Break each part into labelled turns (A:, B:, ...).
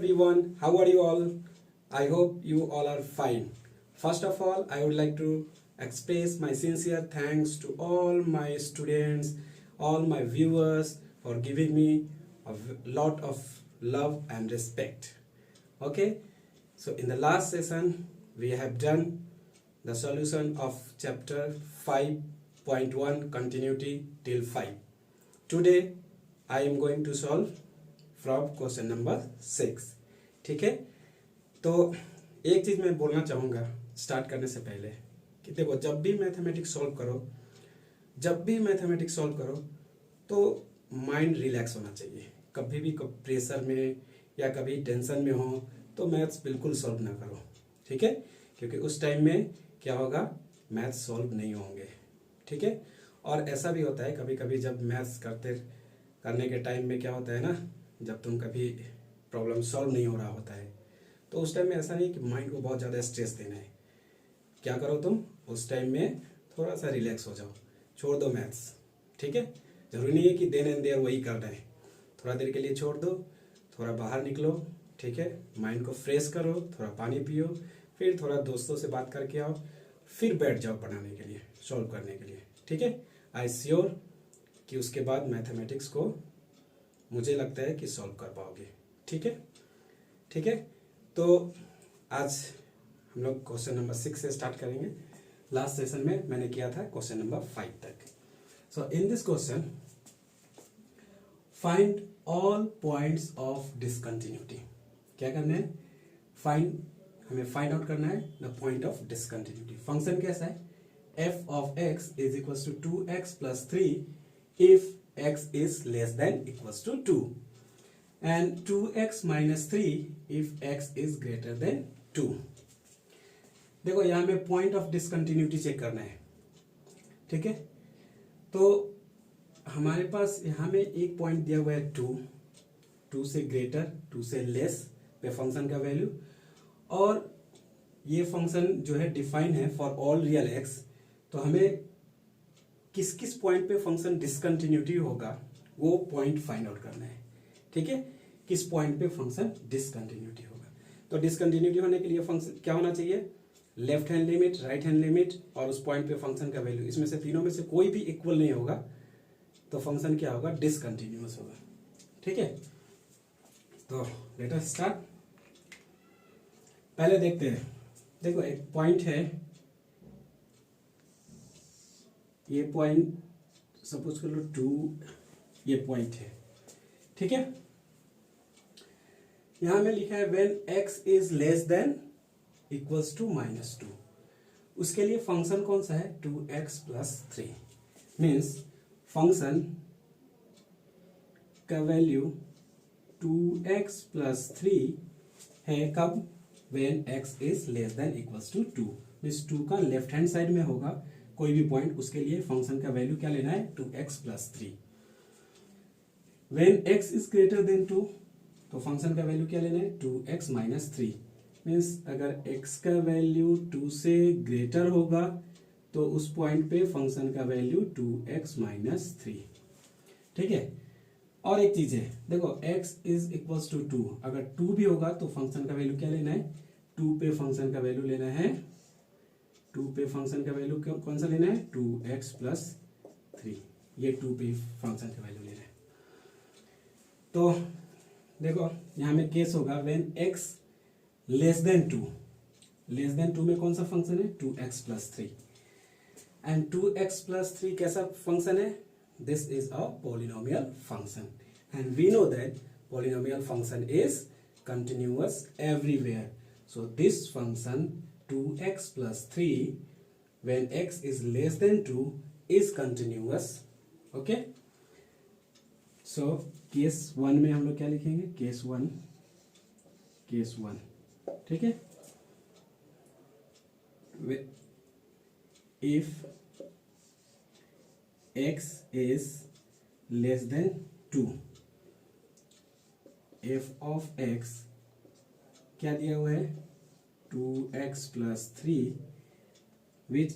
A: everyone, how are you all? I hope you all are fine. First of all, I would like to express my sincere thanks to all my students, all my viewers for giving me a lot of love and respect. Okay, so in the last session, we have done the solution of chapter 5.1 continuity till 5. Today, I am going to solve from question number 6. ठीक है, तो एक चीज़ मैं बोलना चाहूँगा start करने से पहले कि देखो, जब भी मैथमेटिक्स सॉल्व करो तो माइंड रिलैक्स होना चाहिए. कभी भी प्रेशर में या कभी टेंशन में हो तो मैथ्स बिल्कुल सॉल्व ना करो. ठीक है, क्योंकि उस टाइम में क्या होगा, मैथ्स सॉल्व नहीं होंगे. ठीक है, और ऐसा भी होता है कभी कभी जब मैथ्स करने के टाइम में क्या होता है ना, जब तुम कभी प्रॉब्लम सॉल्व नहीं हो रहा होता है तो उस टाइम में ऐसा नहीं कि माइंड को बहुत ज़्यादा स्ट्रेस देना है. क्या करो तुम उस टाइम में, थोड़ा सा रिलैक्स हो जाओ, छोड़ दो मैथ्स. ठीक है, जरूरी नहीं है कि देन एंड देयर वही करना है. थोड़ा देर के लिए छोड़ दो, थोड़ा बाहर निकलो. ठीक है, माइंड को फ्रेश करो, थोड़ा पानी पियो, फिर थोड़ा दोस्तों से बात करके आओ, फिर बैठ जाओ पढ़ाने के लिए, सॉल्व करने के लिए. ठीक है, आई श्योर कि उसके बाद मैथमेटिक्स को मुझे लगता है कि सॉल्व कर पाओगे. ठीक है, ठीक है. तो आज हम लोग क्वेश्चन नंबर 6 से स्टार्ट करेंगे. लास्ट सेशन में मैंने किया था क्वेश्चन नंबर 5 तक. So in this question, find all points of discontinuity. क्या करना है, हमें फाइंड आउट करना है the point of discontinuity. Function कैसा है, f of x is equals to 2x plus 3 if x is less than equals to 2 and 2x minus 3 if x is greater than 2. देखो, यहां में पॉइंट ऑफ डिसकंटिन्यूटी चेक करना है. ठीक है, तो हमारे पास यहां में एक पॉइंट दिया हुआ है 2 से ग्रेटर, 2 से लेस पे फंक्शन का वैल्यू, और ये फंक्शन जो है डिफाइन है फॉर ऑल रियल एक्स. तो हमें किस किस पॉइंट पे फंक्शन डिसकंटिन्यूटी होगा वो पॉइंट फाइंड आउट करना है. ठीक है, किस पॉइंट पे फंक्शन डिसकंटिन्यूटी होगा. तो डिसकंटिन्यूटी होने के लिए फंक्शन क्या होना चाहिए, left hand limit, right hand limit और उस पॉइंट पे फंक्शन का वैल्यू, इसमें से तीनों में से कोई भी इक्वल नहीं होगा तो फंक्शन क्या होगा, डिसकंटिन्यूअस होगा. ठीक है, तो लेट अस स्टार्ट. पहले देखते हैं. देखो, एक पॉइंट है, ये पॉइंट सपोज कर लो 2, ये पॉइंट है. ठीक है, यहां में लिखा है when x is less than equals to -2. उसके लिए फंक्शन कौन सा है, 2x प्लस 3. मीन्स फंक्शन का वैल्यू 2x प्लस 3 है कब, when x is less than equals to 2. Means 2 का लेफ्ट हैंड साइड में होगा कोई भी पॉइंट, उसके लिए फंक्शन का वैल्यू क्या लेना है, 2x plus 3. When x is greater than 2 तो फंक्शन का वैल्यू क्या लेना है, 2x माइनस 3. मीन्स अगर x का वैल्यू 2 से ग्रेटर होगा तो उस पॉइंट पे फंक्शन का वैल्यू 2x माइनस 3. ठीक है, और एक चीज है, देखो x इज इक्वल्स टू 2, अगर 2 भी होगा तो फंक्शन का वैल्यू क्या लेना है, 2 पे फंक्शन का वैल्यू लेना है, 2 पे फंक्शन का वैल्यू कौन सा लेना है, 2x प्लस 3. ये 2 पे फंक्शन का वैल्यू लेना है. तो देखो यहां में केस होगा when x less than 2. Less than 2 में कौन सा फंक्शन है, 2x plus 3. And 2x plus 3 कैसा फंक्शन है, this is a polynomial function and we know that polynomial function is continuous everywhere. So this function 2x plus 3 when x is less than 2 is continuous. Okay, so case 1 में हम लोग क्या लिखेंगे, case 1. ठीक है, if x is less than 2, f of x क्या दिया हुआ है, 2x plus 3 which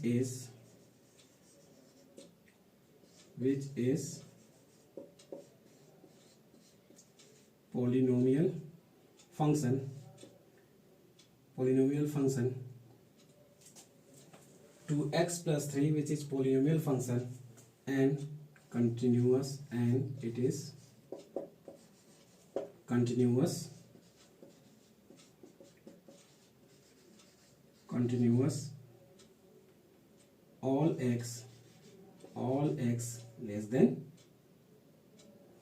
A: is polynomial function, polynomial function 2x plus 3 which is polynomial function and continuous, and it is continuous all x less than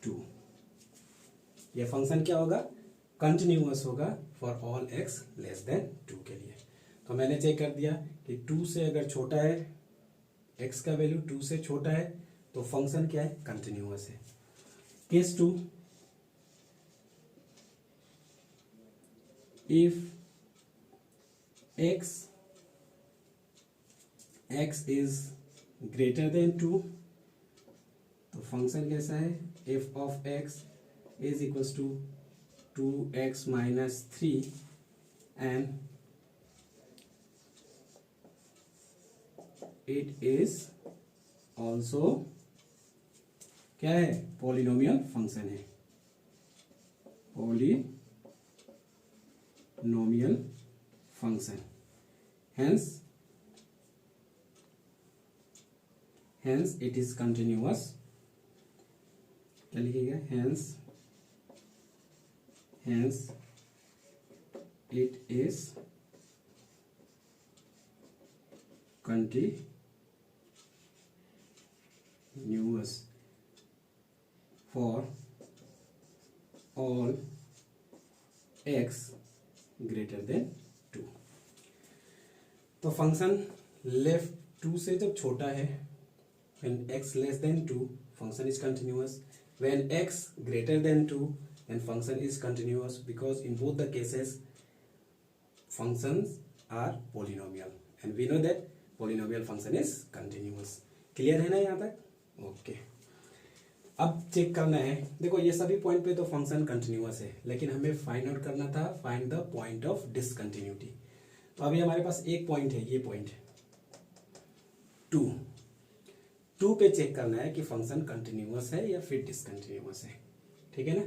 A: 2। ये function क्या होगा, continuous होगा for all x less than 2 के लिए। तो मैंने check कर दिया कि 2 से अगर छोटा है, x का वैल्यू 2 से छोटा है तो फंक्शन क्या है, कंटिन्यूअस है। Case 2, if x is greater than 2 तो फंक्शन कैसा है, f of x is equals to 2x minus 3 and it is also क्या है, पॉलिनोमियल फंक्शन है, polynomial function. hence it is continuous। क्या लिखिएगा, hence it is continuous for all x greater than 2। तो function left 2 से जब छोटा है, when x less than 2 function is continuous, when x greater than 2 then function is continuous, because in both the cases functions are polynomial and we know that polynomial function is continuous। Clear है ना यहाँ तक? Okay. अब check करना है, देखो ये सभी पॉइंट पे तो फंक्शन कंटिन्यूअस है, लेकिन हमें फाइंड आउट करना था, find the point of discontinuity. तो अभी हमारे पास एक पॉइंट है, ये पॉइंट 2 पे चेक करना है कि फंक्शन कंटिन्यूअस है या फिर डिसकंटिन्यूअस है, ठीक है ना।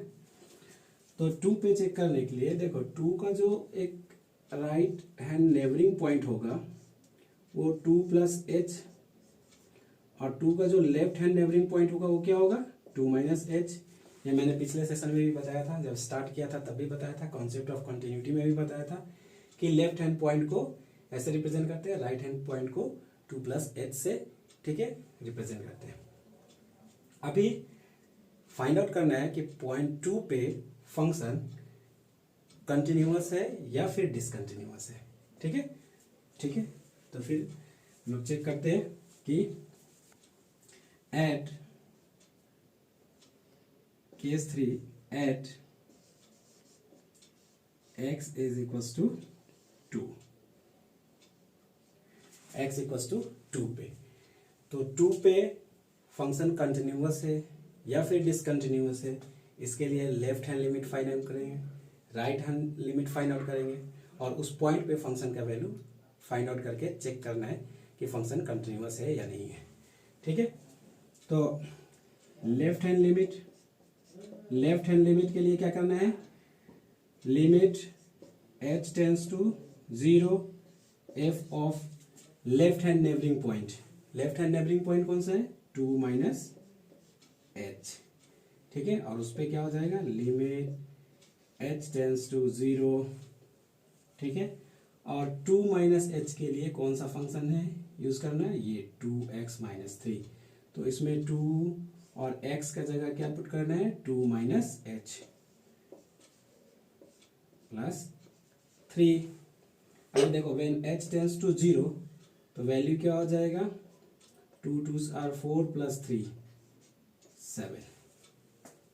A: तो 2 पे चेक करने के लिए देखो, 2 का जो एक राइट हैंड नेबरिंग पॉइंट होगा वो 2 प्लस एच, और 2 का जो लेफ्ट हैंड नेबरिंग पॉइंट होगा वो क्या होगा, 2 माइनस एच। ये मैंने पिछले सेशन में भी बताया था, जब स्टार्ट किया था तब भी बताया था, कॉन्सेप्ट ऑफ कंटिन्यूटी में भी बताया था कि लेफ्ट हैंड पॉइंट को ऐसे रिप्रेजेंट करते हैं, राइट हैंड पॉइंट को 2 प्लस एच से, ठीक है, रिप्रेजेंट करते हैं। अभी फाइंड आउट करना है कि पॉइंट 2 पे फंक्शन कंटिन्यूअस है या फिर डिसकंटिन्यूअस है, ठीक है, ठीक है। तो फिर हम लोग चेक करते हैं कि at case 3 at x is equals to 2, x equals to 2 पे, तो 2 पे फंक्शन कंटिन्यूअस है या फिर डिसकंटिन्यूअस है, इसके लिए left hand limit find out करेंगे, right hand limit find out करेंगे, और उस पॉइंट पे फंक्शन का वैल्यू फाइंड आउट करके चेक करना है कि फंक्शन कंटिन्यूअस है या नहीं है, ठीक है। तो लेफ्ट हैंड लिमिट के लिए क्या करना है, limit h tends to 0 f of left hand neighboring point. Left hand neighboring point कौन सा है, 2 माइनस एच, ठीक है, और उस पर क्या हो जाएगा, लिमिट h टेंस टू 0, ठीक है। और 2 माइनस एच के लिए कौन सा फंक्शन है यूज करना है, ये 2x माइनस 3। तो इसमें 2 और x का जगह क्या पुट करना है, 2 माइनस एच प्लस 3। अब देखो व्हेन h टेंस टू 0 तो वैल्यू क्या हो जाएगा, 2 2s are 4 प्लस 3 7,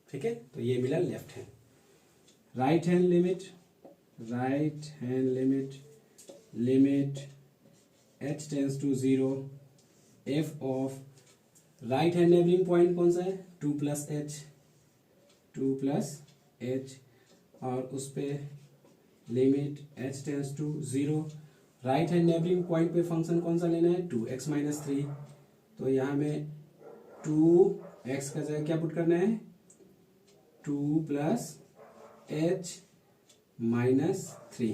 A: ठीक है। तो ये मिला left hand. Right hand limit h tends to 0 f of right hand neighboring point कौन सा है, 2 प्लस एच, और उस पे limit h tends to 0। Right hand neighboring point पे फंक्शन कौन सा लेना है, 2x माइनस 3। तो यहाँ में 2x का जगह क्या पुट करना है, 2 प्लस एच -3।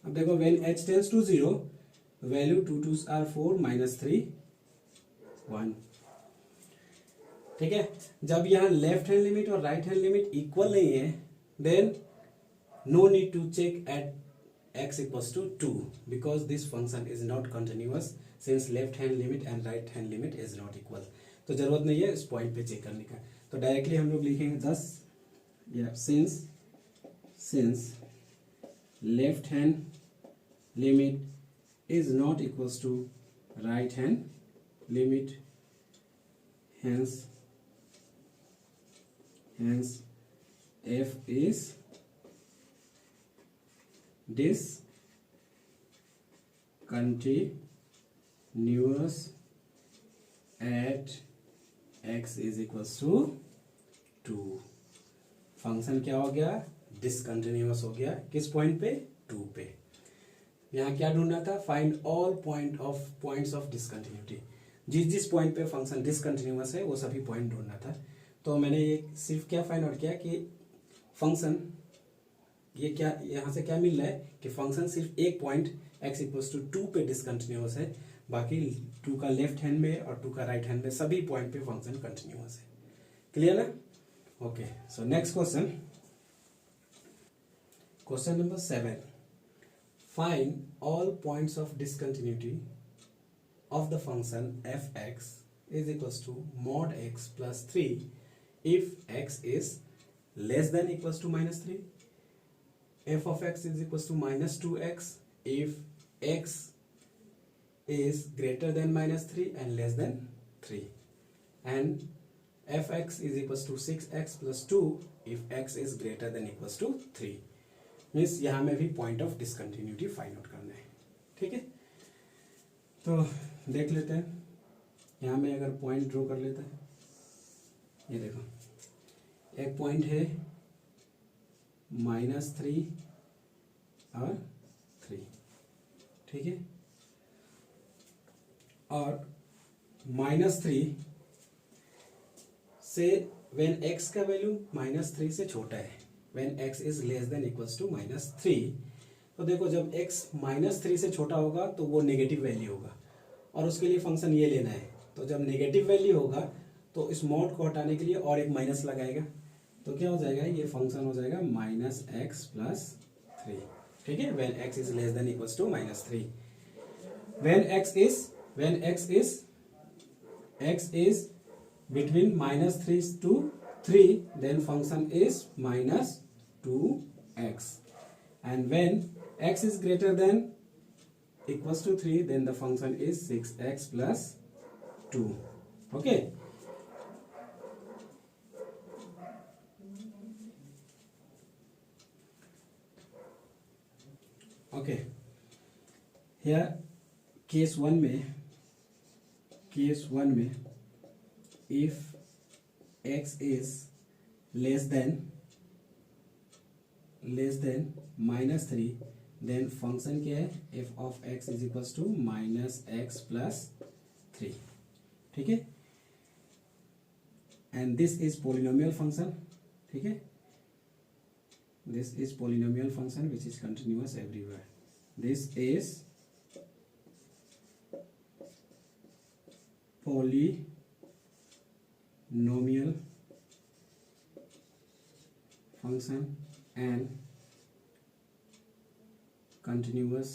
A: अब देखो when h tends to 0 value 2 2s are 4 -3 1। ठीक है, जब यहाँ लेफ्ट हैंड लिमिट और राइट हैंड लिमिट इक्वल नहीं है then no need to check at x equals to 2 because this function is not continuous since left hand limit and right hand limit is not equal। तो जरूरत नहीं है इस point पे check करने का, तो डायरेक्टली हम लोग लिखेंगे thus since left hand limit is not equals to right hand limit, hence f is discontinuous at x is equals to 2। Function क्या हो गया, डिसकंटिन्यूअस हो गया। किस पॉइंट पे, 2 पे। यहाँ क्या ढूंढना था, find all points of discontinuity. जिस पॉइंट पे फंक्शन डिसकंटिन्यूअस है वो सभी पॉइंट ढूंढना था। तो मैंने ये सिर्फ क्या फाइंड आउट किया कि फंक्शन ये क्या, यहाँ से क्या मिल रहा है कि फंक्शन सिर्फ एक पॉइंट x इक्वल्स टू 2 पे डिसकंटिन्यूअस है, बाकी 2 का लेफ्ट हैंड में और 2 का राइट हैंड में सभी पॉइंट पे फंक्शन कंटिन्यूअस है। क्लियर ना? Okay, so next question number 7, find all points of discontinuity of the function f(x) is equals to mod x plus 3 if x is less than equals to -3, f of x is equals to -2x if x is greater than -3 and less than 3, and fx is equals to 6x plus 2 if x is greater than equals to 3। Means यहाँ में भी point of discontinuity find out करना है। ठीक है, तो देख लेते हैं। यहाँ में अगर पॉइंट ड्रॉ कर लेते हैं, ये देखो एक पॉइंट है -3 और 3। ठीक है, और -3 से व्हेन x का वैल्यू -3 से छोटा है, when x is less than equals to -3, तो देखो जब x -3 से छोटा होगा तो वो नेगेटिव वैल्यू होगा और उसके लिए फंक्शन ये लेना है। तो जब नेगेटिव वैल्यू होगा तो इस मॉड को हटाने के लिए और एक माइनस लगाएगा, तो क्या हो जाएगा, ये फंक्शन हो जाएगा -x प्लस 3। ठीक है, when x is less than equals to -3, when x is between -3 to 3 then function is -2x, and when x is greater than equals to 3 then the function is 6x plus 2। okay, here case 1 में if x is less than -3 then function क्या है, f of x is equals to -x plus 3। ठीक है, and this is polynomial function। ठीक है, this is polynomial function which is continuous everywhere। this is polynomial function and continuous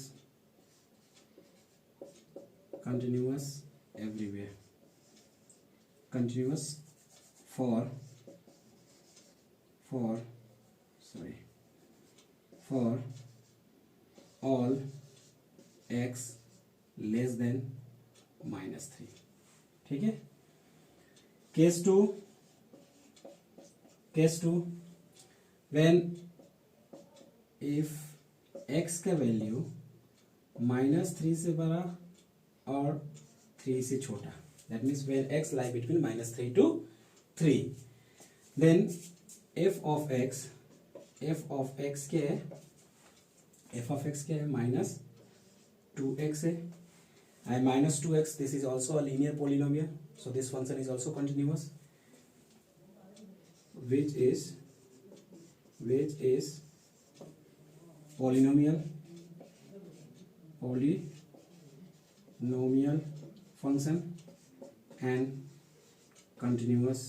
A: everywhere, continuous for all x less than -3। ठीक है, case 2 when if x का value -3 से बड़ा और 3 से छोटा, that means when x lie between -3 to 3 then f of x क्या है, -2x है, and -2x this is also a linear polynomial, so this function is also continuous, which is polynomial function and continuous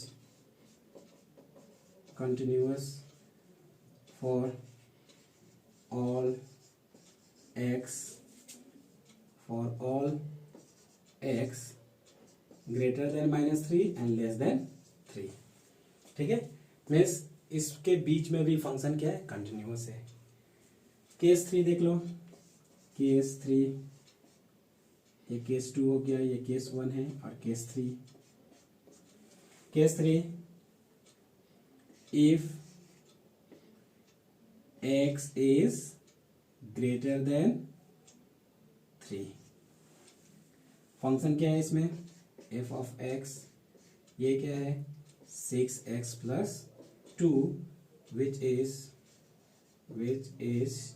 A: for all x greater than -3 and less than 3। ठीक है, means इसके बीच में भी function क्या है, continuous है। Case 3 देख लो, case 3, ये केस 2 हो गया, ये केस 1 है, और case 3। Case 3, if x is greater than 3, function क्या है इसमें, f of x, ये क्या है 6x plus 2 which is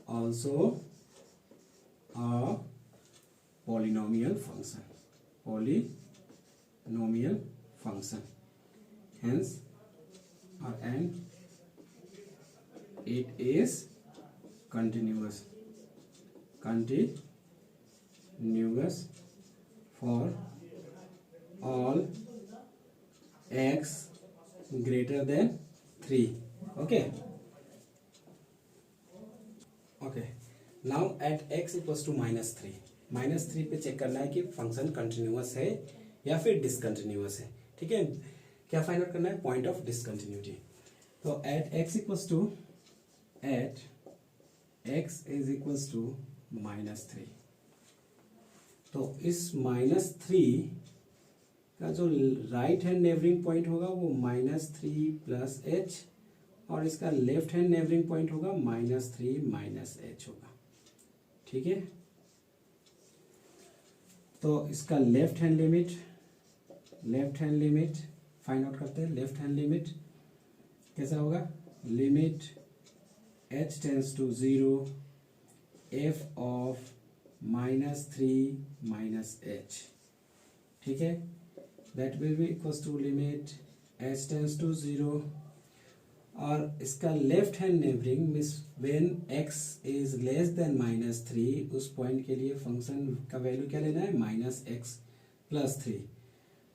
A: also a polynomial function, hence and it is continuous for all x greater than 3। okay, now at x equals to -3 पे check करना है कि फंक्शन कंटिन्यूअस है या फिर डिसकंटिन्यूअस है। ठीक है, क्या फाइंड आउट करना है, पॉइंट ऑफ डिसकंटिन्यूटी। तो एट x इक्वल्स टू -3, तो इस -3 का जो राइट हैंड नेबरिंग पॉइंट होगा वो -3 प्लस h, और इसका लेफ्ट हैंड नेबरिंग पॉइंट होगा -3 माइनस h होगा। ठीक है, तो इसका left hand limit find out करते हैं। लेफ्ट हैंड लिमिट कैसा होगा, limit h tends to 0 f of -3 minus h। ठीक है, that will be equals to limit h tends to 0, और इसका left hand neighboring means when x is less than -3, उस point के लिए फंक्शन का वैल्यू क्या लेना है, -x प्लस 3।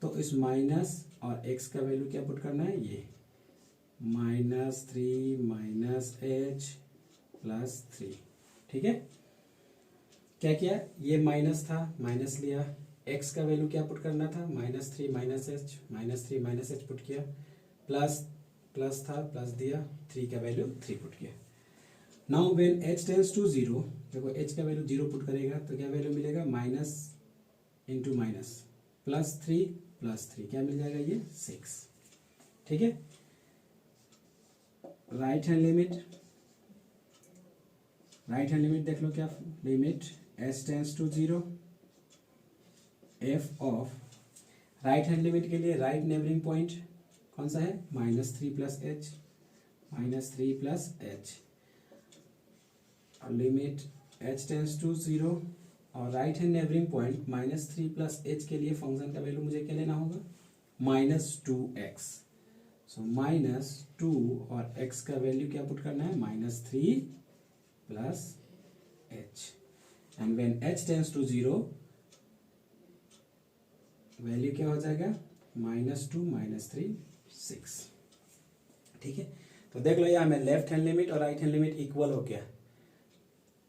A: तो इस माइनस और x का वैल्यू क्या पुट करना है, ये -3 माइनस h प्लस 3। ठीक है, क्या किया, ये माइनस था, माइनस लिया, x का वैल्यू क्या पुट करना था, -3 माइनस h पुट किया, प्लस था, प्लस दिया, 3 का वैल्यू 3 पुट किया। Now when h tends to 0, देखो h का वैल्यू 0 पुट करेगा तो क्या वैल्यू मिलेगा, माइनस इंटू माइनस +3 क्या मिल जाएगा, ये 6। ठीक है, राइट हैंड लिमिट देख लो, क्या limit h tends to 0 f of, right hand limit के लिए राइट नेबरिंग पॉइंट कौन सा है, -3 प्लस h, और लिमिट h टेंड्स टू 0, और right hand neighboring point -3 plus h के लिए फंक्शन का वैल्यू मुझे क्या लेना होगा, -2x। सो -2 और x का वैल्यू क्या पुट करना है, -3 plus h, and when h tends to 0 value क्या हो जाएगा, -2 -3 6। ठीक है, तो देख लो यहाँ में लेफ्ट हैंड लिमिट और राइट हैंड लिमिट इक्वल हो गया,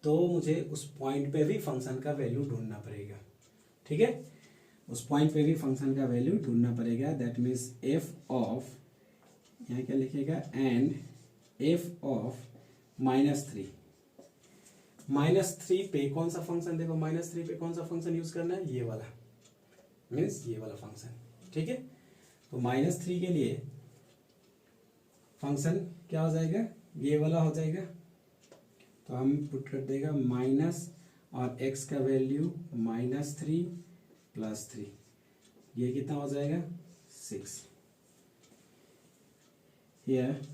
A: तो मुझे उस पॉइंट पे भी फंक्शन का वैल्यू ढूंढना पड़ेगा। ठीक है, उस पॉइंट पे भी फंक्शन का वैल्यू ढूंढना पड़ेगा, दैट मीन्स f ऑफ, यहाँ क्या लिखेगा, एंड f ऑफ -3 पे कौन सा फंक्शन, देखो -3 पे कौन सा फंक्शन यूज करना है, ये वाला, मीन्स ये वाला फंक्शन। ठीक है, तो -3 के लिए फंक्शन क्या हो जाएगा, ये वाला हो जाएगा, तो हम पुट कर देगा माइनस, और x का वैल्यू -3 प्लस 3, ये कितना हो जाएगा, 6। Here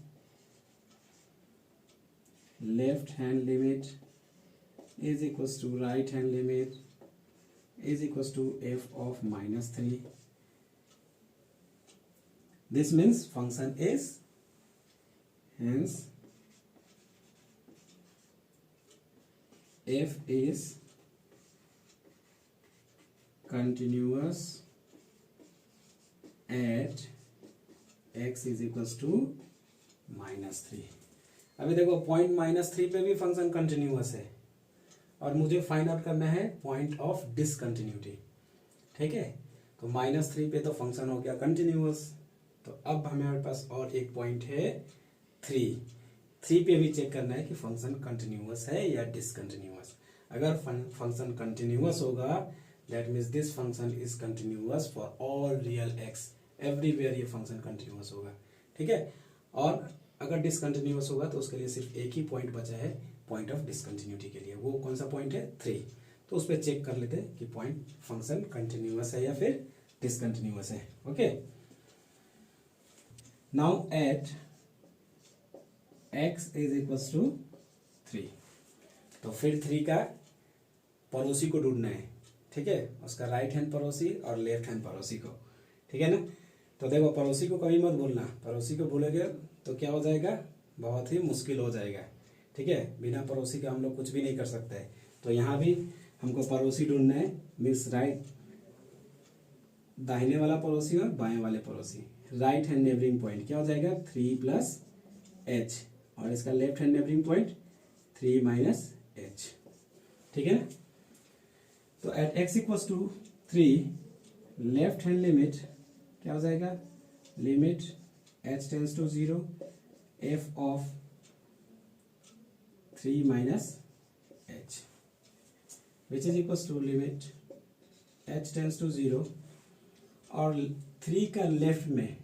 A: left hand limit is equals to right hand limit is equals to f of -3. This means function is, hence f is continuous at x is equals to -3। अभी देखो point -3 पे भी function continuous है और मुझे find out करना है point of discontinuity. ठीक है, तो -3 पे तो फंक्शन हो गया कंटिन्यूअस। तो अब हमारे पास और एक पॉइंट है 3 पे भी चेक करना है कि फंक्शन कंटिन्यूअस है या डिसकंटिन्यूअस। अगर फंक्शन कंटिन्यूअस होगा that means this function is continuous for all real x, everywhere ये फंक्शन कंटिन्यूअस होगा। ठीक है, और अगर डिसकंटिन्यूअस होगा तो उसके लिए सिर्फ एक ही पॉइंट बचा है पॉइंट ऑफ डिसकंटिन्यूटी के लिए। वो कौन सा पॉइंट है? 3। तो उस पर चेक कर लेते हैं कि पॉइंट फंक्शन कंटिन्यूअस है या फिर डिसकंटिन्यूअस है। Okay, now at x is equals to 3। तो फिर 3 का पड़ोसी को ढूंढना है। ठीक है, उसका राइट हैंड पड़ोसी और लेफ्ट हैंड पड़ोसी को। ठीक है ना, तो देखो पड़ोसी को कभी मत भूलना, पड़ोसी को भूलोगे तो क्या हो जाएगा, बहुत ही मुश्किल हो जाएगा। ठीक है, बिना पड़ोसी के हम लोग कुछ भी नहीं कर सकते हैं। तो यहाँ भी हमको पड़ोसी ढूंढना है, मीन्स राइट दाहिने वाला पड़ोसी और बाएं वाले पड़ोसी। राइट हैंड नेबरिंग पॉइंट क्या हो जाएगा 3 प्लस एच, और इसका left hand neighboring point 3 minus h. ठीक है ना, तो at x equals to 3 left hand limit क्या हो जाएगा, limit h tends to 0 f of 3 minus h which is equals to limit h tends to 0, और 3 का लेफ्ट में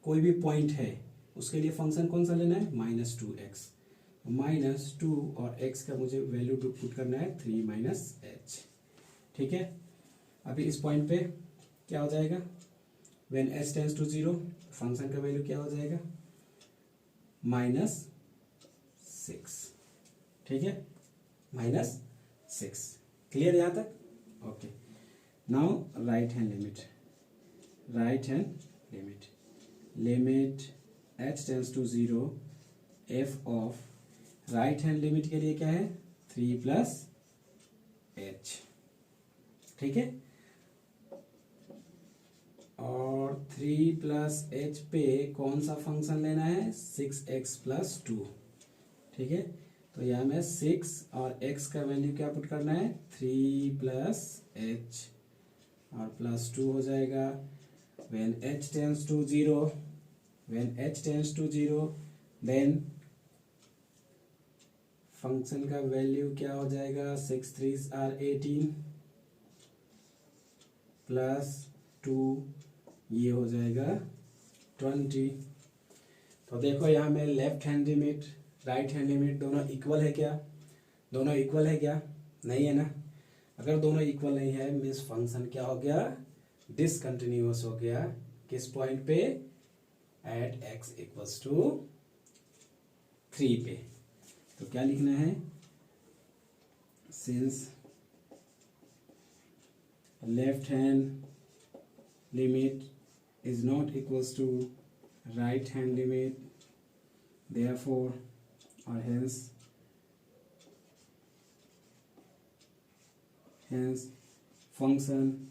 A: कोई भी पॉइंट है उसके लिए फंक्शन कौन सा लेना है, -2x। -2 और x का मुझे वैल्यू पुट करना है 3 माइनस h। ठीक है, अभी इस पॉइंट पे क्या हो जाएगा, when h tends to 0 function का वैल्यू क्या हो जाएगा -6। ठीक है, -6। क्लियर यहाँ तक? Okay, now right hand limit, right hand limit, limit h tends to 0 f of right hand limit के लिए क्या है 3 प्लस h। ठीक है, और 3 प्लस एच पे कौन सा फंक्शन लेना है 6x प्लस 2। ठीक है, तो यहाँ में 6 और x का वैल्यू क्या पुट करना है 3 प्लस एच और प्लस 2 हो जाएगा। When h tends to 0, when h tends to 0 then function का वैल्यू क्या हो जाएगा 6 3 आर 18 प्लस 2 ये हो जाएगा 20। तो देखो यहाँ में left hand limit right hand limit दोनों इक्वल है क्या, दोनों इक्वल है क्या, नहीं है ना। अगर दोनों इक्वल नहीं है मीन्स फंक्शन क्या हो गया, डिसकंटिन्यूअस हो गया। किस पॉइंट पे, एट x इक्वल्स टू 3 पे। तो क्या लिखना है, since left hand limit is not equals to right hand limit, therefore or hence function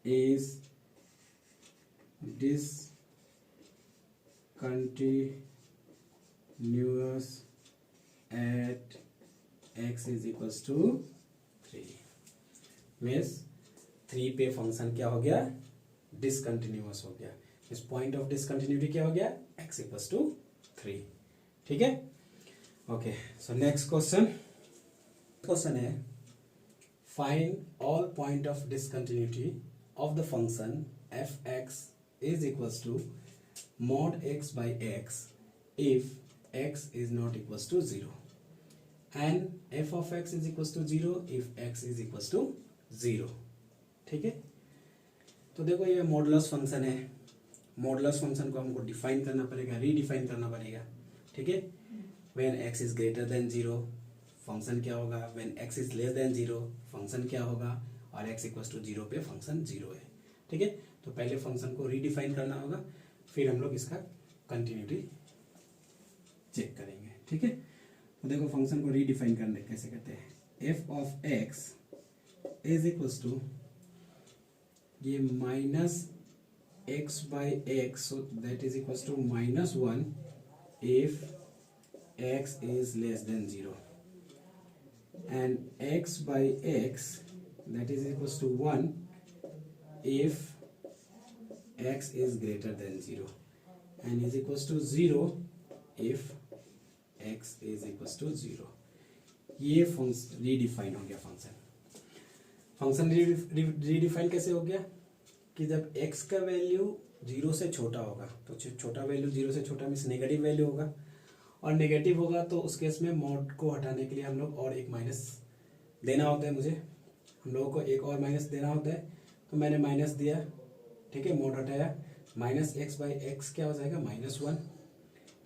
A: is discontinuous at x is equals to 3। Means 3 पे फंक्शन क्या हो गया, डिसकंटिन्यूअस हो गया। इस पॉइंट ऑफ डिसकंटिन्यूटी क्या हो गया, x इक्वल्स टू 3। ठीक है, ओके। सो नेक्स्ट क्वेश्चन है find all point of discontinuity of the function f(x) is equals to mod x by x if x is not equals to 0 and f of x is equals to 0 if x is equals to 0। ठीक है, तो देखो ये modulus function है, modulus function को हमको define करना पड़ेगा, रीडिफाइन करना पड़ेगा। ठीक है, when x is greater then 0 function क्या होगा, when x is less than 0 function क्या होगा, और x इक्वल्स टू 0 पे फंक्शन 0 है। ठीक है, तो पहले फंक्शन को रीडिफाइन करना होगा, फिर हम लोग इसका कंटिन्यूटी चेक करेंगे। ठीक है, तो देखो फंक्शन को रीडिफाइन करने कैसे करते हैं, F of X is equals to ये minus X by X, so that is equals to -1 if x is less than 0 and x by x that is equals to 1 if x is greater than 0 and is equals to 0 if x is equals to 0। ये function redefine हो गया। Function redefine कैसे हो गया कि जब x का value 0 से छोटा होगा तो छोटा वैल्यू 0 से छोटा मीन्स नेगेटिव वैल्यू होगा, और नेगेटिव होगा तो उस केस में मॉड को हटाने के लिए हम लोग और एक माइनस देना होता है। मुझे हम लोगों को एक और माइनस देना होता है, तो मैंने माइनस दिया, ठीक है, मॉड हटाया, माइनस एक्स बाई एक्स क्या हो जाएगा -1,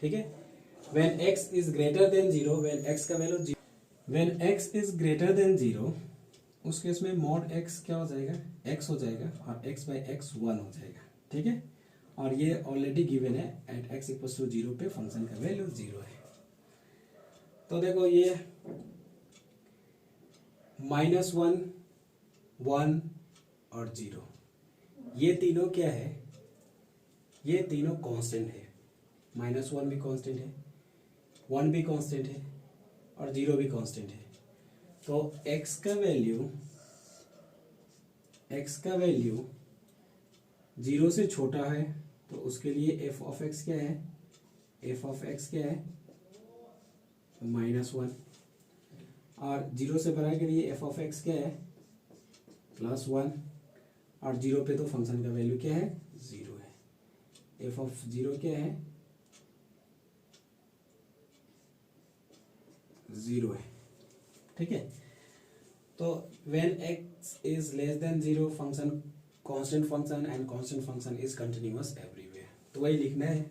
A: ठीक है। When x is greater then 0, when x का value when x is greater then 0 उस केस में मॉड x क्या हो जाएगा, x हो जाएगा और x बाई एक्स 1 हो जाएगा, ठीक है। और ये ऑलरेडी गिवन है एट x इक्वल्स टू 0 पे फंक्शन का वैल्यू 0 है। तो देखो ये -1, 1 और 0 ये तीनों क्या है, ये तीनों कांस्टेंट है। -1 भी कांस्टेंट है, 1 भी कांस्टेंट है और 0 भी कांस्टेंट है। तो x का वैल्यू 0 से छोटा है तो उसके लिए f ऑफ x क्या है, f ऑफ x क्या है -1, और 0 से बड़ा के लिए f ऑफ x क्या है +1, और 0 पे तो फंक्शन का वैल्यू क्या है 0 है। f ऑफ 0 क्या है 0 है, ठीक है। तो when x is less than 0 function constant function and constant function is continuous everywhere, तो वही लिखना है।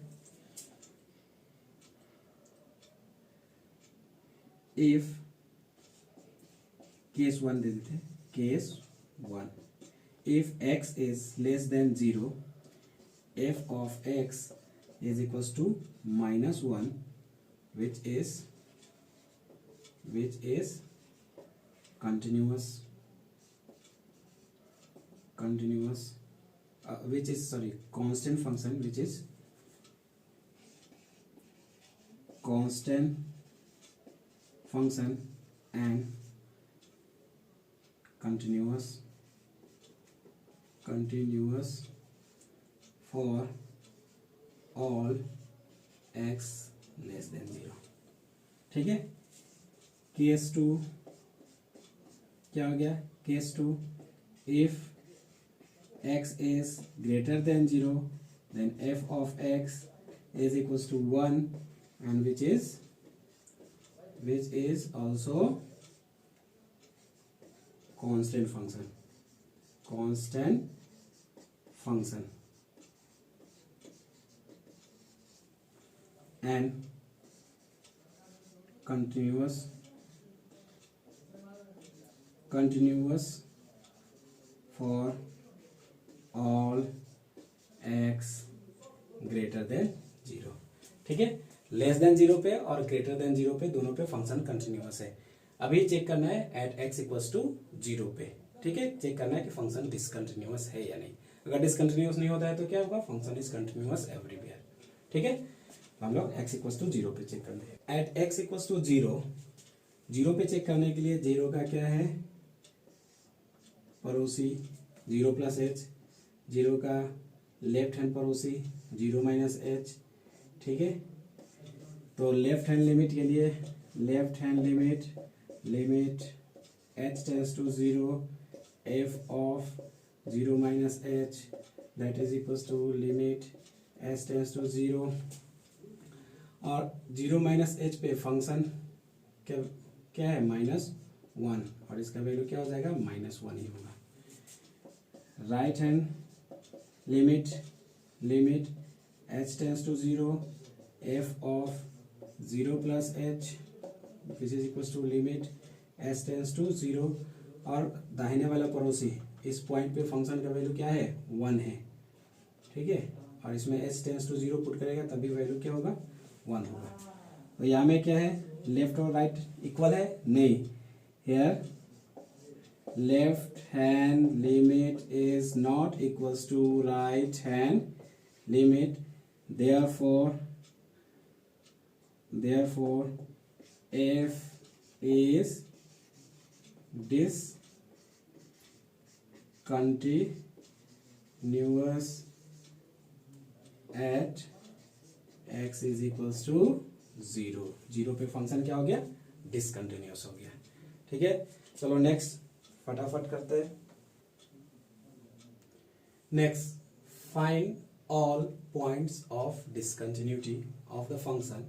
A: इफ केस 1 दे देते हैं, case 1 if x is less than 0 f of x is equals to -1 which is continuous which is constant function, which is constant function and continuous for all x less than 0, ठीक है। Case 2 क्या हो गया, case 2 if x is greater than 0 then f of x is equals to 1 and which is also constant function and continuous for all x greater than 0, ठीक है। Less than 0 पे और greater than 0 पे दोनों पे फंक्शन कंटिन्यूअस है। अभी check करना है एट x इक्वल्स टू 0 पे, ठीक है। चेक करना है कि फंक्शन डिसकंटिन्यूअस है या नहीं। अगर डिसकंटिन्यूअस नहीं होता है तो क्या होगा, फंक्शन इज कंटिन्यूअस एवरीवेयर, ठीक है। हम लोग x इक्वल्स टू 0 पे चेक करते हैं। एट x इक्वल्स टू 0 पे चेक करने के लिए 0 का क्या है पड़ोसी 0 प्लस h, 0 का लेफ्ट हैंड पड़ोसी 0 माइनस h, ठीक है। तो लेफ्ट हैंड लिमिट के लिए left hand limit h tends to 0 f of 0 minus h that is equals to limit h tends to 0, और 0 माइनस h पे फंक्शन क्या है -1, और इसका वैल्यू क्या हो जाएगा -1 ही होगा। Right hand limit h tends to 0 f of 0 plus h which is equals to limit h tends to 0, और दाहिने वाला पड़ोसी इस पॉइंट पे फंक्शन का वैल्यू क्या है 1 है, ठीक है। और इसमें h टेंड्स टू 0 पुट करेगा तभी वैल्यू क्या होगा 1 होगा। तो यहाँ में क्या है लेफ्ट और राइट इक्वल है नहीं, here left hand limit is not equals to right hand limit, therefore f is discontinuous at x is equals to 0। 0 पे फंक्शन क्या हो गया, डिसकंटिन्यूअस हो गया। ठीक है, चलो नेक्स्ट फटाफट करते हैं। Next, find all points of discontinuity of the function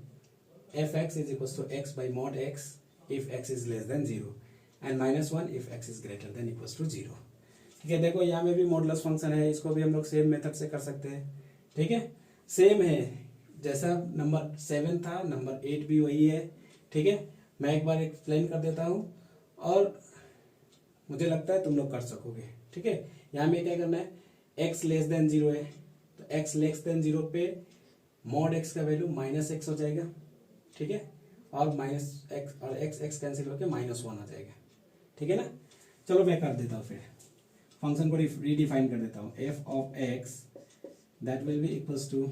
A: f(x) is equals to x by mod x if x is less than 0 and -1 if x is greater than equals to 0। ठीक है, देखो यहाँ में भी modulus function है, इसको भी हम लोग सेम मेथड से कर सकते हैं। ठीक है, सेम है जैसा नंबर 7 था, नंबर 8 भी वही है। ठीक है, मैं एक बार एक्सप्लेन कर देता हूँ और मुझे लगता है तुम लोग कर सकोगे। ठीक है, यहाँ में क्या करना है, x लेस देन 0 है तो x लेस देन 0 पे मॉड x का वैल्यू -x हो जाएगा। ठीक है, और -x और x कैंसिल होकर -1 आ जाएगा। ठीक है ना, चलो मैं कर देता हूँ, फिर फंक्शन को रीडिफाइन कर देता हूँ। f of x that will be equals to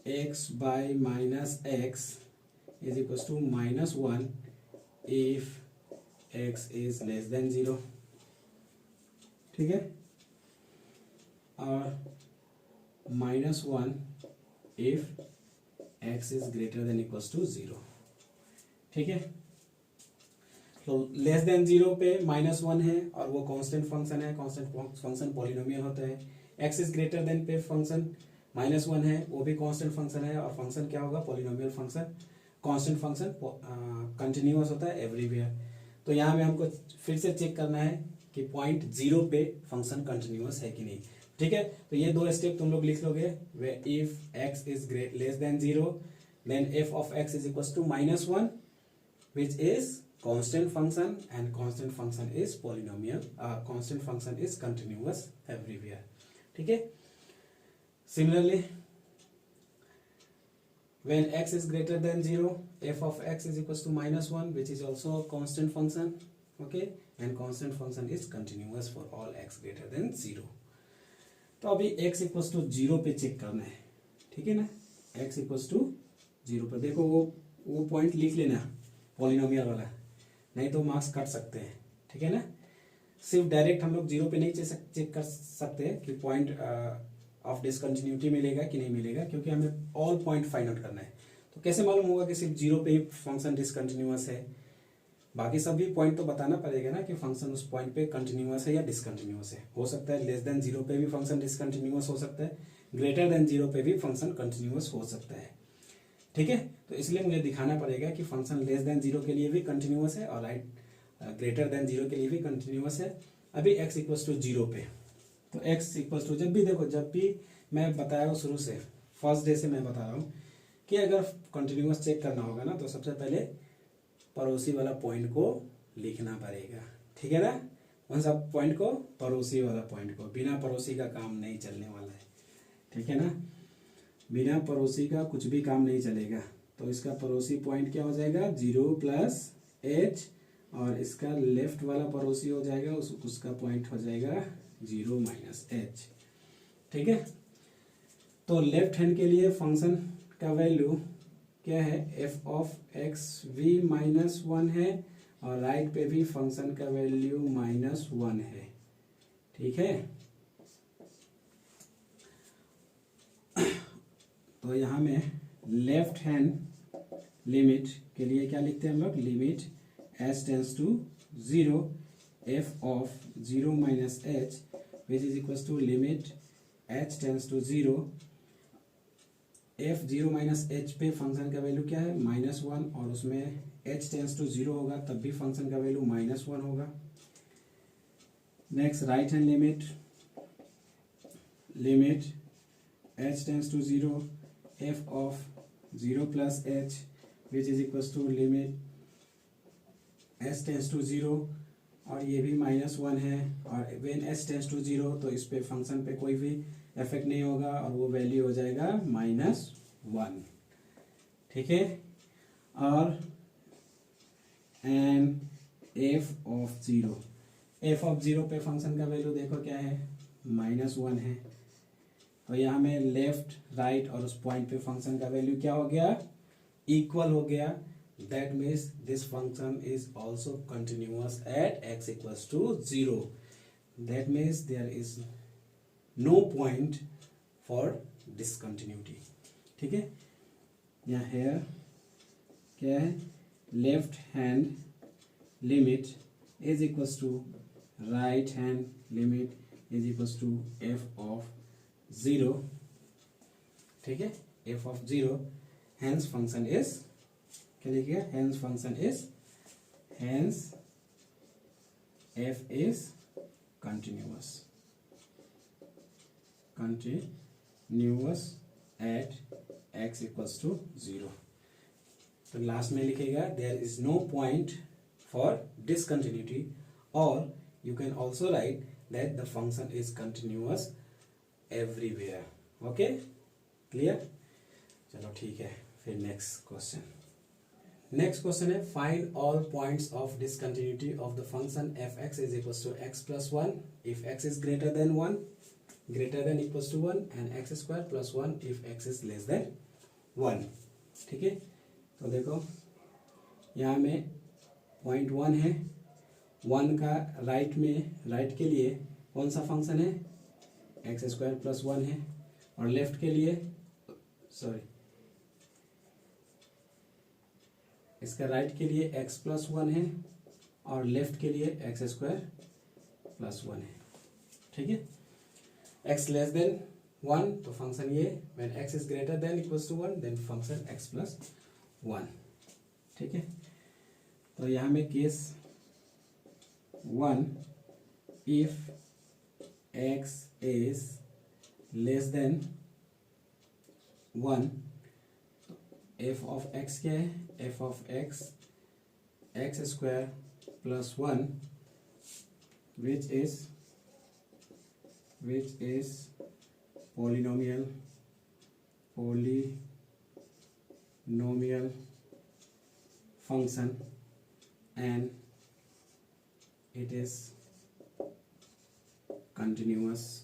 A: x by -x is equals to -1 if x is less than 0। ठीक है, और -1 if x is greater than equals to 0। ठीक है, तो लेस देन 0 पे -1 है और वो कांस्टेंट फंक्शन है, कांस्टेंट फंक्शन पॉलिनोमियल होता है। x इज ग्रेटर देन पे फंक्शन -1 है, वो भी कांस्टेंट फंक्शन है और फंक्शन क्या होगा, polynomial function. Constant function continuous होता है एवरीवेयर। तो यहाँ में हमको फिर से चेक करना है कि पॉइंट 0 पे फंक्शन कंटिन्यूअस है कि नहीं। ठीक है, तो ये दो स्टेप तुम लोग लिख लोगे। वे if x is less than 0 then f of x is equals to -1 which is constant function and constant function is polynomial, constant function is continuous everywhere। ठीक है, similarly when x is greater than 0 f of x is equals to -1 which is also a constant function, okay, and constant function is continuous for all x greater than 0। तो अभी x equals to 0 पे check करना है। ठीक है ना, x equals to 0 पर देखो वो पॉइंट लिख लेना पॉलिनोमियल वाला, नहीं तो मार्क्स कट सकते हैं। ठीक है ना, सिर्फ डायरेक्ट हम लोग 0 पे नहीं चेक कर सकते कि पॉइंट ऑफ डिसकंटिन्यूटी मिलेगा कि नहीं मिलेगा, क्योंकि हमें ऑल पॉइंट फाइंड आउट करना है। तो कैसे मालूम होगा कि सिर्फ 0 पे ही फंक्शन डिसकंटिन्यूअस है, बाकी सभी पॉइंट तो बताना पड़ेगा ना कि फंक्शन उस पॉइंट पे कंटिन्यूअस है या डिसकंटिन्यूअस है। हो सकता है लेस देन 0 पे भी फंक्शन डिसकंटिन्यूअस हो सकता है, ग्रेटर देन 0 पे भी फंक्शन कंटिन्यूअस हो सकता है। ठीक है, तो इसलिए मुझे दिखाना पड़ेगा कि फंक्शन लेस देन 0 के लिए भी कंटिन्यूअस है और ग्रेटर देन 0 के लिए भी कंटिन्यूअस है। अभी x इक्वल्स टू 0 पे, तो x इक्वल्स टू जब भी देखो, जब भी मैं बताया हूँ शुरू से, फर्स्ट डे से मैं बता रहा हूँ कि अगर कंटिन्यूअस चेक करना होगा ना तो सबसे पहले पड़ोसी वाला पॉइंट को लिखना पड़ेगा। ठीक है ना, उन सब पॉइंट को, पड़ोसी वाला पॉइंट को, बिना पड़ोसी का काम नहीं चलने वाला है। ठीक है ना, बिना पड़ोसी का कुछ भी काम नहीं चलेगा। तो इसका पड़ोसी पॉइंट क्या हो जाएगा, 0 प्लस h, और इसका लेफ्ट वाला पड़ोसी हो जाएगा उसका पॉइंट हो जाएगा 0 माइनस h। ठीक है, तो लेफ्ट हैंड के लिए फंक्शन का वैल्यू क्या है, f ऑफ x v -1 है और राइट पे भी फंक्शन का वैल्यू -1 है। ठीक है, तो यहाँ में लेफ्ट हैंड लिमिट के लिए क्या लिखते हैं हम लोग, limit h tends to 0 f of 0 minus h which is equals to limit h tends to 0 f 0 minus h पे फंक्शन का वैल्यू क्या है, -1, और उसमें h टेंस टू 0 होगा तब भी फंक्शन का वैल्यू -1 होगा। Next right hand limit h tends to 0 f of 0 plus h which is equals to limit h tends to 0, और ये भी -1 है, और when h tends to 0 तो इस पे फंक्शन पे कोई भी इफेक्ट नहीं होगा और वो वैल्यू हो जाएगा -1। ठीक है, और and F of zero. F of zero पे फंक्शन का वैल्यू देखो क्या है, -1 है। और यहाँ में लेफ्ट राइट और उस पॉइंट पे फंक्शन का वैल्यू क्या हो गया, इक्वल हो गया। That means this function is also continuous at x equals to 0। That means there is no point for discontinuity. ठीक है, यहाँ है क्या है, left hand limit is equals to right hand limit is equals to f of 0। ठीक है, F of 0, hence function is, क्या लिखिएगा, hence function is, hence f is continuous at x equals to 0। तो लास्ट में लिखेगा there is no point for discontinuity, or you can also write that the function is continuous everywhere। okay, clear? चलो ठीक है, फिर next question है find all points of discontinuity of the function f x is equals to x plus 1 if x is greater than 1 greater than equals to 1 and x square plus 1 if x is less than 1। ठीक है, तो देखो यहाँ में point 1 है, 1 का right के लिए कौन सा फंक्शन है, एक्स स्क्वायर प्लस 1 है, और लेफ्ट के लिए इसका राइट के लिए x प्लस 1 है और लेफ्ट के लिए एक्स स्क्वायर प्लस 1 है। ठीक है, x लेस देन 1 तो फंक्शन ये, when x is greater than equals to 1 then function x plus 1। ठीक है, तो यहाँ में case 1, if x is less than 1, f of x क्या है, F of x x square plus 1 which is polynomial function and it is continuous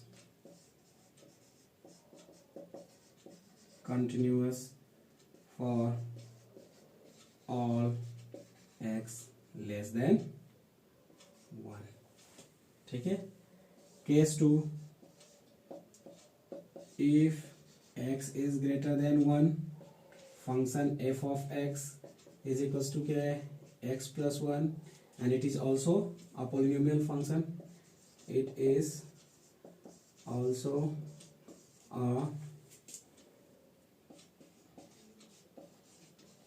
A: for all x less than 1। ठीक है, case 2, if x is greater than 1 function f of x is equals to क्या है, x plus 1 and it is also a polynomial function, it is also a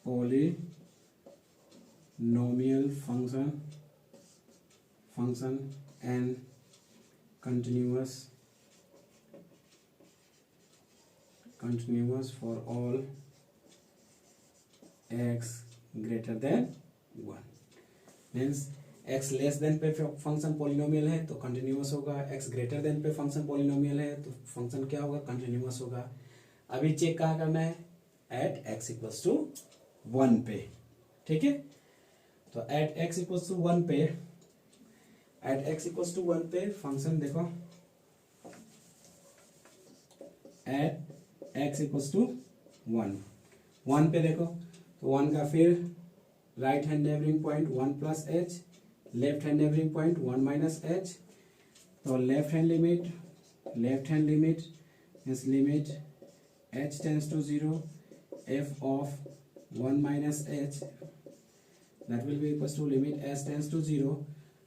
A: polynomial function and continuous for all x greater than 1। Means x less than पे function polynomial है तो continuous होगा, x greater than पे function polynomial है तो function क्या होगा, continuous होगा। अभी चेक कहाँ करना है, एट x इक्वल्स टू 1 पे। ठीक है, तो एट x इक्वल्स टू 1 पे फंक्शन देखो, एट x इक्वल्स टू 1 पे देखो, तो 1 का फिर right hand neighboring point 1 plus h, left hand neighboring point 1 minus h. तो लेफ्ट हैंड लिमिट इस limit h tends to 0 f of 1 minus h that will be equals to limit h tends to 0।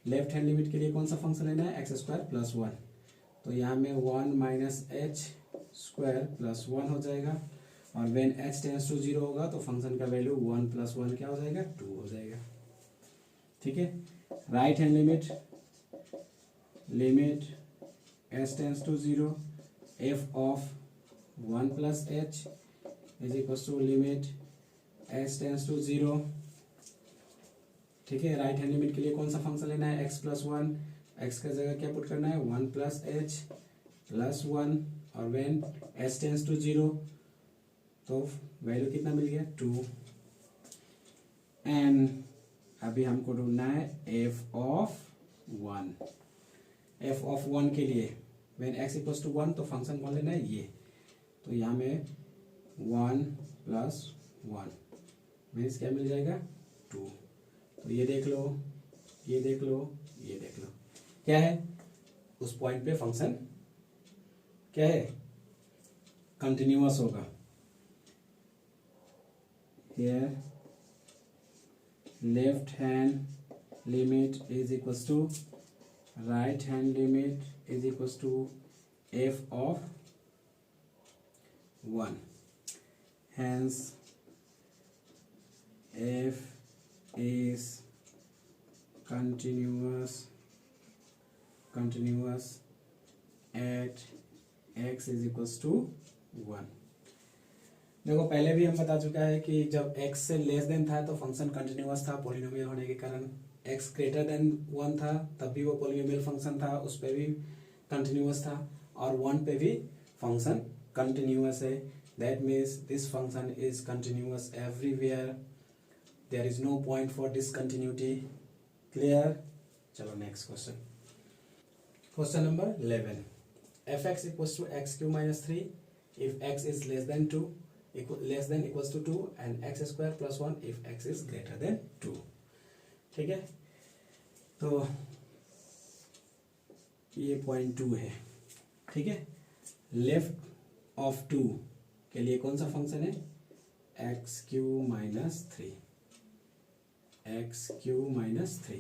A: Left hand limit के लिए कौन सा function लेना है, x square plus 1। तो यहाँ में 1 माइनस एच स्क्वायर प्लस 1 हो जाएगा, और व्हेन h टेंस टू 0 होगा तो फंक्शन का वैल्यू 1 प्लस 1 क्या हो जाएगा, 2 हो जाएगा। ठीक है, right hand limit h tends to 0 f of 1 plus h is equal to limit h tends to 0। ठीक है, राइट हैंड लिमिट के लिए कौन सा फंक्शन लेना है, x प्लस 1, x का जगह क्या पुट करना है, 1 प्लस एच प्लस 1, और व्हेन h टेंस टू 0 तो वैल्यू कितना मिल गया, 2। एंड अभी हमको ढूंढना है F of one. F of one के लिए when x equals to one तो फंक्शन कौन लेना है ये, तो यहाँ में वन प्लस वन मीन्स क्या मिल जाएगा टू। तो ये देख लो, ये देख लो, ये देख लो, क्या है उस पॉइंट पे फंक्शन क्या है कंटिन्यूअस होगा। Here left hand limit is equals to right hand limit is equals to f of one, hence f is continuous at x is equals to 1। देखो पहले भी हम बता चुका है कि जब x से लेस देन था तो फंक्शन कंटिन्यूअस था पॉलिनोमियल होने के कारण, x ग्रेटर देन 1 था तब भी वो पॉलिनोमियल फंक्शन था, उस पर भी कंटिन्यूअस था, और 1 पे भी फंक्शन कंटिन्यूअस है। That means this function is continuous everywhere. There is no point for discontinuity. Clear? चलो next question. Question number 11. fx equals to x cube minus 3 if x is less than 2, less than equals to 2, and x square plus 1 if x is greater than 2. ठीक है, तो ये point 2 है। ठीक है, left of 2 के लिए कौन सा फंक्शन है x cube minus three, x cube minus three,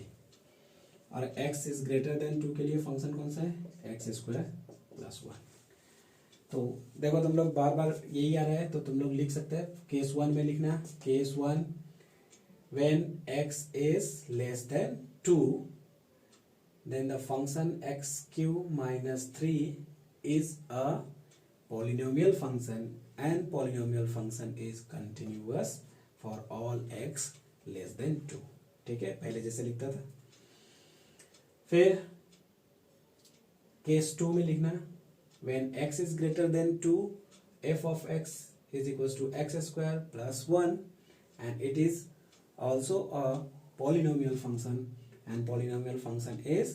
A: और x इज ग्रेटर देन 2 के लिए फंक्शन कौन सा है एक्स स्क्वायर प्लस 1। तो देखो तुम लोग बार बार यही आ रहा है तो तुम लोग लिख सकते हैं केस 1 में लिखना, case 1 when x is less than 2 then the function x cube minus three is a polynomial function and polynomial function is continuous for all x less than 2। ठीक है, पहले जैसे लिखता था। फिर केस 2 में लिखना when x is greater than 2 f of x is equals to x square plus 1 and it is also a polynomial function and polynomial function is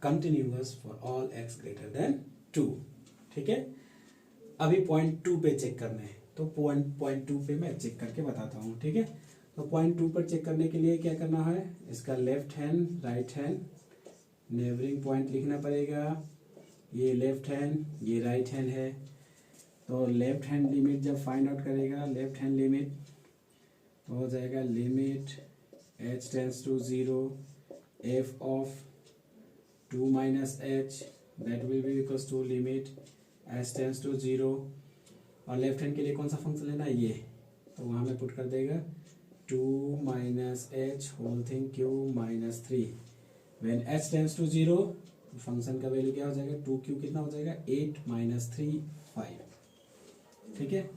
A: continuous for all x greater than 2। ठीक है, अभी point 2 पे check करना है तो point 2 पे मैं check करके बताता हूँ। ठीक है, तो पॉइंट 2 पर चेक करने के लिए क्या करना है, इसका left hand right hand neighboring point लिखना पड़ेगा। ये लेफ्ट हैंड ये राइट हैंड है, तो लेफ्ट हैंड लिमिट जब फाइंड आउट करेगा लेफ्ट हैंड लिमिट तो हो जाएगा limit h tends to 0 f of 2 minus h that will be equals to limit h tends to 0, और लेफ्ट हैंड के लिए कौन सा फंक्शन लेना है ये, तो वहाँ में पुट कर देगा 2 minus h whole thing cube minus 3 when h tends to 0 function का वैल्यू क्या हो जाएगा 2 क्यू कितना हो जाएगा 8 माइनस 3 5। ठीक है,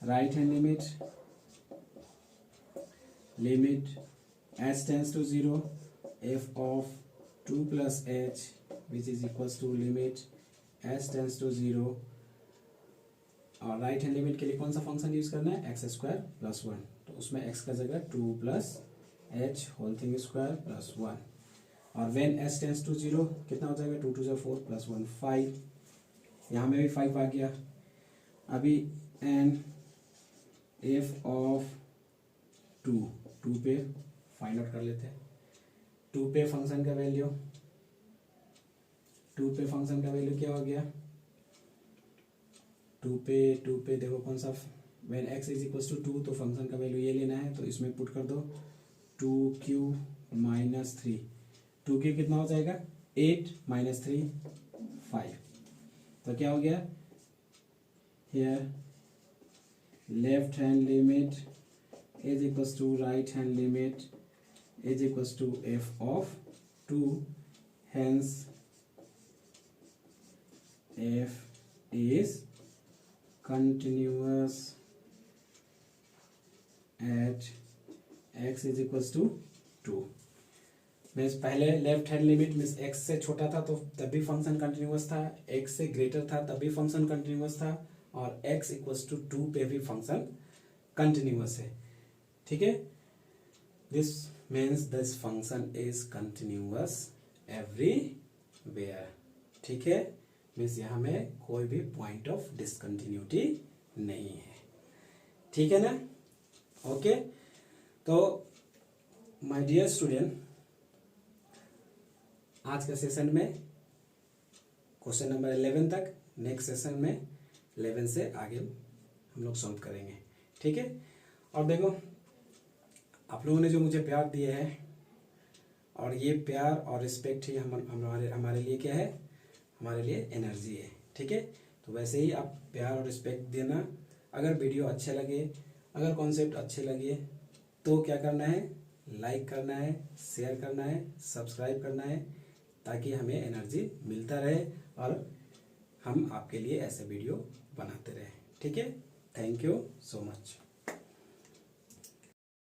A: right hand limit h tends to 0 f of 2 plus h which is equals to limit h tends to 0, और राइट हैंड लिमिट के लिए कौन सा फंक्शन यूज करना है एक्स स्क्वायर प्लस 1, तो उसमें एक्स का जगह 2 plus h whole thing square plus 1, और व्हेन एच टेंड्स टू 0 कितना हो जाएगा 2 2 4 प्लस 1 5, यहाँ में भी 5 आ गया। अभी एन एफ ऑफ 2 पे फाइंड आउट कर लेते हैं। 2 पे फंक्शन का वैल्यू 2 पे फंक्शन का वैल्यू क्या हो गया 2 पे देखो कौन सा when x is equals to 2 तो फंक्शन का वैल्यू ये लेना है, तो इसमें पुट कर दो 2q माइनस 3, 2q कितना हो जाएगा 8 माइनस 3 5, तो क्या हो गया here left hand limit is equals to right hand limit is equals to f of 2, hence f is continuous at x is equals to 2। Means पहले left hand limit means x से छोटा था तो तभी फंक्शन कंटिन्यूअस था, x से greater था तभी फंक्शन कंटिन्यूअस था, और x इक्वल्स टू 2 पे भी फंक्शन कंटिन्यूअस है। ठीक है, this means this function is continuous everywhere. ठीक है, मीन्स यहाँ में कोई भी पॉइंट ऑफ डिसकंटिन्यूटी नहीं है। ठीक है ना? ओके, तो माय डियर स्टूडेंट, आज के सेशन में क्वेश्चन नंबर 11 तक, नेक्स्ट सेशन में 11 से आगे हम लोग सॉल्व करेंगे। ठीक है, और देखो आप लोगों ने जो मुझे प्यार दिए है, और ये प्यार और रिस्पेक्ट ही हमारे लिए क्या है, हमारे लिए एनर्जी है। ठीक है, तो वैसे ही आप प्यार और रिस्पेक्ट देना। अगर वीडियो अच्छे लगे, अगर कॉन्सेप्ट अच्छे लगे तो क्या करना है, लाइक करना है, शेयर करना है, सब्सक्राइब करना है, ताकि हमें एनर्जी मिलता रहे और हम आपके लिए ऐसे वीडियो बनाते रहें। ठीक है, थैंक यू सो मच।